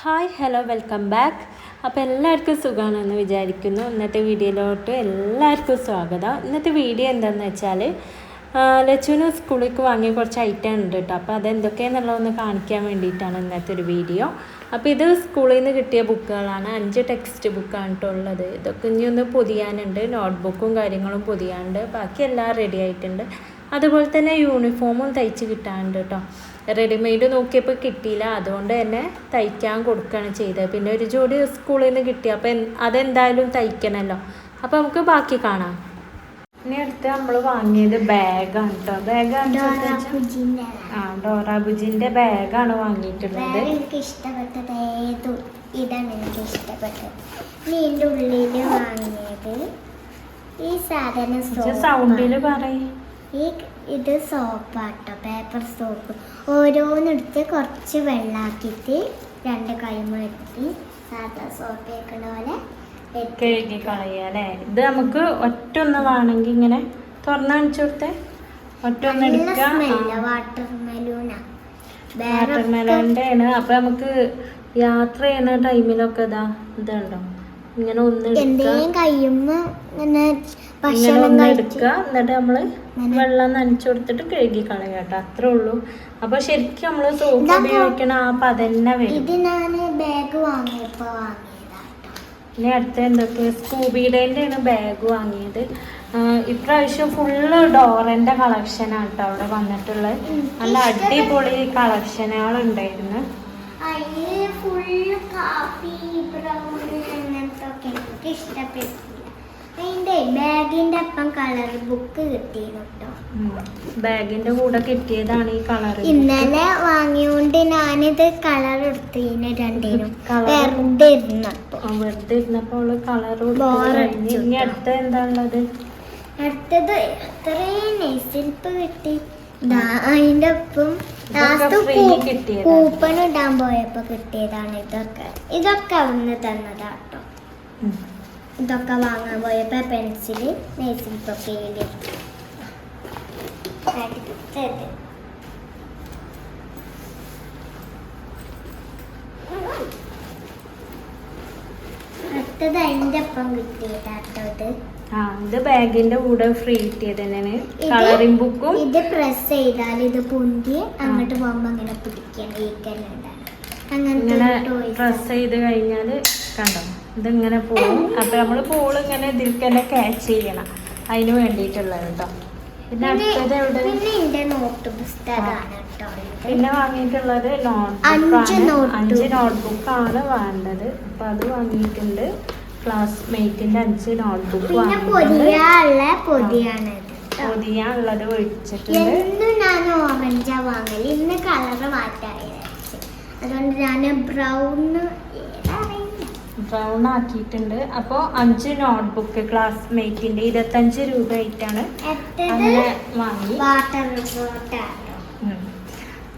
Hi hello welcome back. അപ്പോൾ എല്ലാവർക്കും സുഖമാണെന്ന് വിചാരിക്കുന്നു. ഇന്നത്തെ വീഡിയോയിലോട്ട് എല്ലാവർക്കും സ്വാഗതം. ഇന്നത്തെ വീഡിയോ എന്താണെന്ന് വെച്ചാൽ ലച്ചുവിന് സ്കൂളിലേക്ക് വാങ്ങിയ കുറച്ച് ഐറ്റം ഉണ്ട് കേട്ടോ. അപ്പോൾ അതെന്തൊക്കെയാണെന്നുള്ളതൊന്ന് കാണിക്കാൻ വേണ്ടിയിട്ടാണ് ഇന്നത്തെ ഒരു വീഡിയോ. അപ്പോൾ ഇത് സ്കൂളിൽ നിന്ന് കിട്ടിയ ബുക്കുകളാണ്. 5 ടെക്സ്റ്റ് ബുക്കാണ് കേട്ടോ ഉള്ളത്. ഇതൊക്കെ ഇനി ഒന്ന് പൊതിയാനുണ്ട്, നോട്ട്ബുക്കും കാര്യങ്ങളും പൊതിയാനുണ്ട്. ബാക്കി എല്ലാം റെഡി ആയിട്ടുണ്ട്. അതുപോലെ തന്നെ യൂണിഫോമും തയ്ച്ച് കിട്ടാനുണ്ട് കേട്ടോ. റെഡിമെയ്ഡ് നോക്കിയപ്പോൾ കിട്ടിയില്ല, അതുകൊണ്ട് തന്നെ തയ്ക്കാൻ കൊടുക്കുകയാണ് ചെയ്തത്. പിന്നെ ഒരു ജോഡി സ്കൂളിൽ നിന്ന് കിട്ടി, അപ്പം അതെന്തായാലും തയ്ക്കണമല്ലോ. അപ്പോൾ നമുക്ക് ബാക്കി കാണാം. ഇനി അടുത്ത് നമ്മൾ വാങ്ങിയത് ബാഗാണ് കേട്ടോ. ബാഗാണ് ഡോറ ബുജിൻ്റെ ബാഗാണ് വാങ്ങിയിട്ടുള്ളത്. എനിക്ക് ഇഷ്ടപ്പെട്ടത് ഇതാണ് എനിക്ക് ഇഷ്ടപ്പെട്ടത്. ഇതിൻ്റെ ഉള്ളിൽ വാങ്ങിയത് ഈ സാധനം സൗണ്ടിൽ പറയും. ഇത് സോപ്പാട്ടോ, പേപ്പർ സോപ്പ്. ഓരോന്നെടുത്ത് കുറച്ച് വെള്ളാക്കിയിട്ട് 2 കൈമെടുത്ത് സാധാ സോപ്പ് വെക്കണ പോലെ കഴുകി കളയല്ലേ. ഇത് നമുക്ക് ഒറ്റൊന്ന് വേണമെങ്കിൽ ഇങ്ങനെ തുറന്നു കാണിച്ചു കൊടുത്തേ. ഒറ്റൊന്ന് എടുക്കാം. വാട്ടർമെലോൻ്റെ ആണ്. അപ്പം നമുക്ക് യാത്ര ചെയ്യുന്ന ടൈമിലൊക്കെ ഇതുണ്ടോ ഇങ്ങനെ ഒന്ന് എടുക്കുക. എന്നിട്ട് നമ്മള് വെള്ളം നനച്ചു കൊടുത്തിട്ട് കഴുകി കളയാം കേട്ടോ. അത്രേ ഉള്ളൂ. അപ്പൊ ശരിക്കും നമ്മള് സോപ്പ് ഉപയോഗിക്കണ ആ പതന്നെ വരും. ഇനി അടുത്ത എന്തൊക്കെ സ്കൂബിയുടെ ആണ് ബാഗ് വാങ്ങിയത്. ഇപ്രാവശ്യം ഫുള്ള് ഡോറന്റെ കളക്ഷനാണ് കേട്ടോ അവിടെ വന്നിട്ടുള്ളത്. നല്ല അടിപൊളി കളക്ഷനുകളുണ്ടായിരുന്നു. ബാഗിന്റെ ഒപ്പം കളർ ബുക്ക് കിട്ടിയിരുന്നു കേട്ടോ. ബാഗിന്റെ കൂടെ കിട്ടിയതാണ് ഈ കളർ. ഇന്നലെ വാങ്ങിയോണ്ട് ഞാനിത് കളർ എടുത്തിന് രണ്ടിനും വെറുതെ ഇരുന്നപ്പോ കളർ. ഇനി അടുത്ത എന്താ ഉള്ളത്? അടുത്തത് എത്രയും നെയ്സിൽപ്പ് കിട്ടി. അതിന്റെ ഒപ്പം കൂപ്പൺ ഇടാൻ പോയപ്പോ കിട്ടിയതാണ് ഇതൊക്കെ അവിടുന്ന് തന്നതാട്ടോ. ഇതൊക്കെ വാങ്ങാൻ പോയപ്പോ പെൻസില് നെയ്സിൽപ്പൊക്കെ അടുത്തത് അതിന്റെ ഒപ്പം കിട്ടിയതാട്ടോ. ഇത് ബാഗിന്റെ കൂടെ ഫ്രീ കിട്ടിയത് തന്നെയാണ്. കളറിംഗ് ബുക്കും. ഇത് പ്രസ് ചെയ്താൽ ഇത് പൊന്തി അങ്ങോട്ട് പോകുമ്പോ അങ്ങനെ പിടിക്കാൻ അങ്ങനെ പ്രസ് ചെയ്ത് കഴിഞ്ഞാല് കണ്ടോ ഇതിങ്ങനെ പോകും. അപ്പൊ നമ്മള് പോള് ഇങ്ങനെ ഇതിൽക്ക് തന്നെ ക്യാച്ച് ചെയ്യണം. അതിന് വേണ്ടിയിട്ടുള്ളത് കേട്ടോ. പിന്നെ അടുത്തത് എവിടെ? പിന്നെ വാങ്ങിയിട്ടുള്ളത് നോട്ട്ബുക്കാണ്. 5 നോട്ട്ബുക്കാണ് വേണ്ടത്. അപ്പൊ അത് വാങ്ങിയിട്ടുണ്ട്. ക്ലാസ്മേറ്റിന്റെ 5 നോട്ട്ബുക്ക് പൊതിയാനുള്ളത് ഒഴിച്ചിട്ടുണ്ട്. ഞാൻ ഓറഞ്ചാ വാങ്ങല്. ഇന്ന് കളർ മാറ്റായി, അതുകൊണ്ട് ഞാൻ ബ്രൗൺ ആക്കിയിട്ടുണ്ട്. അപ്പോൾ 5 നോട്ട്ബുക്ക് ക്ലാസ്മേറ്റിന്റെ 25 രൂപ ആയിട്ടാണ് അങ്ങനെ വാങ്ങി.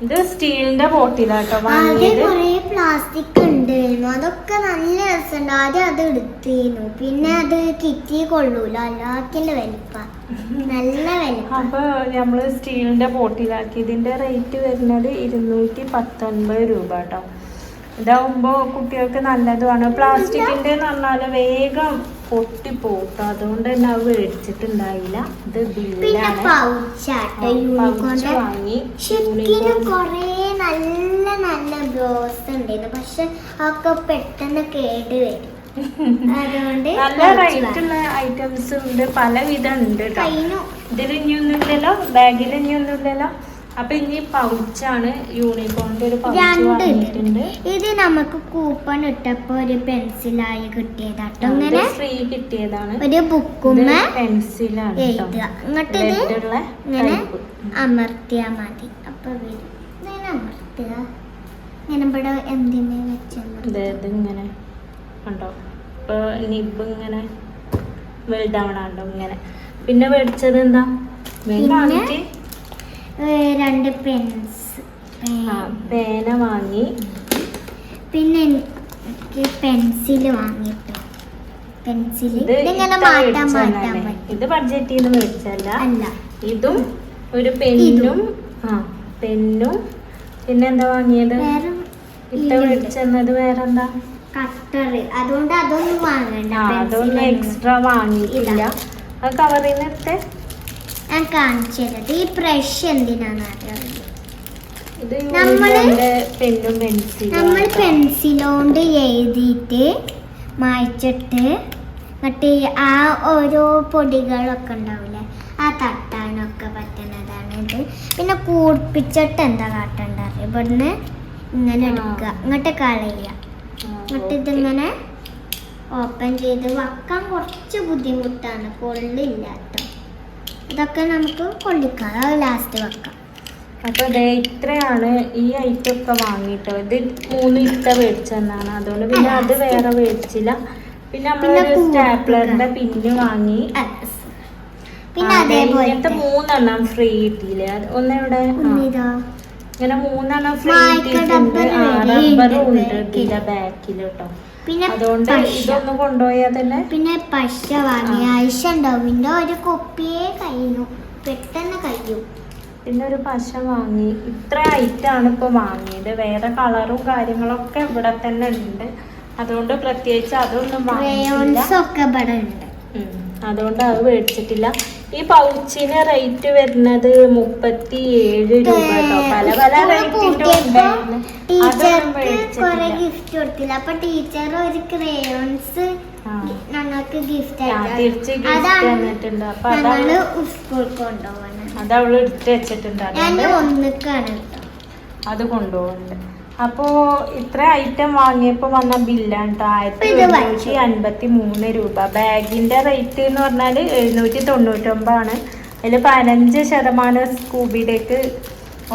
ഇത് സ്റ്റീലിന്റെ ബോട്ടിലാട്ടോ വാങ്ങിയത്. പ്ലാസ്റ്റിക് ഉണ്ടായിരുന്നു, അതൊക്കെ നല്ല രസമുണ്ട്. ആദ്യം അത് എടുത്തിരുന്നു, പിന്നെ അത് കിറ്റി കൊള്ളൂല, എല്ലാത്തിന്റെ വലിപ്പം നല്ല വലിപ്പം. അപ്പൊ നമ്മള് സ്റ്റീലിന്റെ ബോട്ടിലാക്കി. ഇതിന്റെ റേറ്റ് വരുന്നത് 219 രൂപ കേട്ടോ. ഇതാവുമ്പോ കുട്ടികൾക്ക് നല്ലതുമാണ്. പ്ലാസ്റ്റിക്കിന്റെ എന്ന് പറഞ്ഞാല് വേഗം പൊട്ടിപ്പോകും. അതുകൊണ്ട് തന്നെ അത് മേടിച്ചിട്ടുണ്ടായില്ല. ഇത് ബില്ലാണ്. വാങ്ങി. കൊറേ നല്ല നല്ല ബ്ലൗസ് ഉണ്ടായിരുന്നു, പക്ഷെ അതൊക്കെ പെട്ടെന്ന് കേട് വരും. അതുകൊണ്ട് നല്ല റേറ്റ് ഉള്ള ഐറ്റംസ് ഉണ്ട്, പലവിധം ഉണ്ട് കേട്ടോ. ഇതിൽ ഇനിയൊന്നുമില്ലല്ലോ, ബാഗിൽ ഇനിയൊന്നുമില്ലല്ലോ. അപ്പൊ ഇനി പൗച്ചാണ്. യൂണിഫോമിന്റെ ഒരു പൗച്ച് വാങ്ങിയിട്ടുണ്ട്. ഇത് നമുക്ക് കൂപ്പൺ ഇട്ടപ്പോ ഒരു പെൻസിലായി കിട്ടിയതാട്ടോ. അങ്ങനെ ഫ്രീ കിട്ടിയതാണ്. ഒരു ബുക്കും പെൻസിലാണ് ഇങ്ങോട്ട് ഇങ്ങനെ അമർത്തിയാ മതി. അപ്പൊ ഇങ്ങനെ അമർത്തുക. ഇങ്ങനെ ഇവിടെ എന്തിനെ ഇങ്ങനെ കണ്ടോ. ഇപ്പൊ നിബ് ഇങ്ങനെ വലുതാവണോ ഇങ്ങനെ. പിന്നെ മേടിച്ചത് എന്താ? 2 പെൻസ് പേന വാങ്ങി. പിന്നെ എനിക്ക് പെൻസില് വാങ്ങിട്ടോ. പെൻസില് ഇങ്ങനെ മാറ്റാൻ പറ്റും. ഇത് ബഡ്ജറ്റ് ചെയ്ത് മേടിച്ചല്ല. ഇതും ഒരു പെന്നും പെന്നും. പിന്നെന്താ വാങ്ങിയത്? ഇത്ത മേടിച്ചെന്നത് വേറെന്താ? കട്ടർ. അതുകൊണ്ട് അതൊന്നും വാങ്ങണ്ട. അതൊന്നും എക്സ്ട്രാ വാങ്ങിയിട്ടില്ല. അത് കവറിന്നിട്ട് ഞാൻ കാണിച്ചു തരട്ടെ. ഈ ബ്രഷ് എന്തിനാണ് അറിയാം? ഇത് നമ്മള് പെന്നും പെൻസിലും നമ്മൾ പെൻസിലോണ്ട് എഴുതിയിട്ട് മായ്ച്ചിട്ട് മറ്റേ ആ ഓരോ പൊടികളൊക്കെ ഉണ്ടാവില്ലേ, ആ തട്ടാനൊക്കെ പറ്റുന്നതാണ് ഇത്. പിന്നെ കൂർപ്പിച്ചിട്ട് എന്താ കാട്ടണ്ട അറിയാം? ഇവിടുന്ന് ഇങ്ങനെ എടുക്കുക, ഇങ്ങോട്ട് കളയുക, എന്നിട്ട് ഇതിങ്ങനെ ഓപ്പൺ ചെയ്ത് വെക്കാൻ കുറച്ച് ബുദ്ധിമുട്ടാണ്, കൊള്ളില്ല കേട്ടോ. ഇതൊക്കെ നമുക്ക് കൊള്ളിക്കാം, അത് ലാസ്റ്റ് വെക്കാം. അപ്പൊ ഇത്രയാണ് ഈ ഐറ്റം ഒക്കെ വാങ്ങിട്ടോ. ഇത് 3 ഇത്ത മേടിച്ചെന്നാണ്, അതുകൊണ്ട് പിന്നെ അത് വേറെ മേടിച്ചില്ല. പിന്നെ നമ്മളൊരു സ്റ്റാപ്ലറിന്റെ പിന്ന് വാങ്ങി. പിന്നെ അതേപോലെ 3 ഫ്രീ കിട്ടിയില്ലേ? ഒന്നെവിടെ ഇങ്ങനെ 3 ഫ്രീ കിട്ടിയിട്ടുണ്ട്. റബ്ബറും ഉണ്ട് ഇതിന്റെ ബാക്കിൽ കേട്ടോ. പിന്നെ അതുകൊണ്ട് ഇതൊന്ന് കൊണ്ടുപോയാൽ തന്നെ. പിന്നെ പശ വാങ്ങി, ആവശ്യം ഉണ്ടാവും. പിന്നെ ഒരു കൊപ്പിയേ കഴിയുന്നു, പെട്ടെന്ന് കഴിയും. പിന്നെ ഒരു പശ വാങ്ങി. ഇത്ര ഐറ്റാണ് ഇപ്പൊ വാങ്ങിയത്. വേറെ കളറും കാര്യങ്ങളൊക്കെ ഇവിടെ തന്നെ ഉണ്ട്, അതുകൊണ്ട് പ്രത്യേകിച്ച് അതൊന്നും വാങ്ങിയില്ല. അതുകൊണ്ട് അത് മേടിച്ചിട്ടില്ല. ഈ പൗച്ചിന് റേറ്റ് വരുന്നത് 37 രൂപ കേട്ടോ. പല പല റേറ്റിന്റെ ഉണ്ടായിരുന്നു. അതൊന്നും മേടിച്ചിട്ടില്ല. ഗിഫ്റ്റ് കൊടുത്തില്ല. അപ്പൊ ടീച്ചർ ഒരു ക്രയോൺസ് ഞങ്ങൾക്ക് ഗിഫ്റ്റ് തിരിച്ച് ഗിഫ്റ്റ് തന്നിട്ടുണ്ട്. അപ്പൊ അതാണ് സ്കൂളിൽ കൊണ്ടുപോകാൻ. അത് അവള് എടുത്ത് വെച്ചിട്ടുണ്ട്, അത് കൊണ്ടുപോകുന്നുണ്ട്. അപ്പോ ഇത്ര ഐറ്റം വാങ്ങിയപ്പോ വന്ന ബില്ലാണ് കേട്ടോ 1753 രൂപ. ബാഗിന്റെ റേറ്റ് എന്ന് പറഞ്ഞാല് 799 ആണ്. അതിൽ 15% സ്കൂബിയിലേക്ക്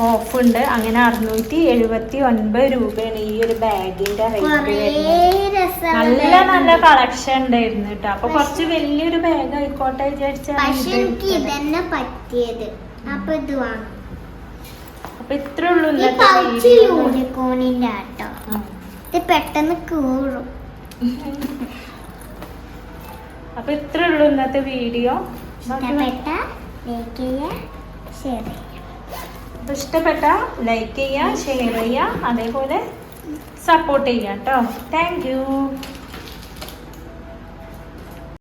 ഓഫ് ഉണ്ട്. അങ്ങനെ 679 രൂപയാണ് ഈ ഒരു ബാഗിന്റെ റേറ്റ് വരുന്നത്. നല്ല നല്ല കളക്ഷൻ ഉണ്ടായിരുന്നു കേട്ടോ. അപ്പൊ കുറച്ച് വലിയൊരു ബാഗ് ആയിക്കോട്ടെ വിചാരിച്ചാൽ. അപ്പൊ ഇത്രേ ഉള്ളൂ യൂണിക്കോണിന്റെ ആട്ടോ. ഇത് പെട്ടെന്ന് കൂറും. അപ്പൊ ഇത്രേ ഉള്ളൂ ഇന്നത്തെ വീഡിയോ. ഇഷ്ടപ്പെട്ട ലൈക്ക് ചെയ്യുക, ഷെയർ ചെയ്യുക, അതേപോലെ സപ്പോർട്ട് ചെയ്യുക കേട്ടോ. Thank you.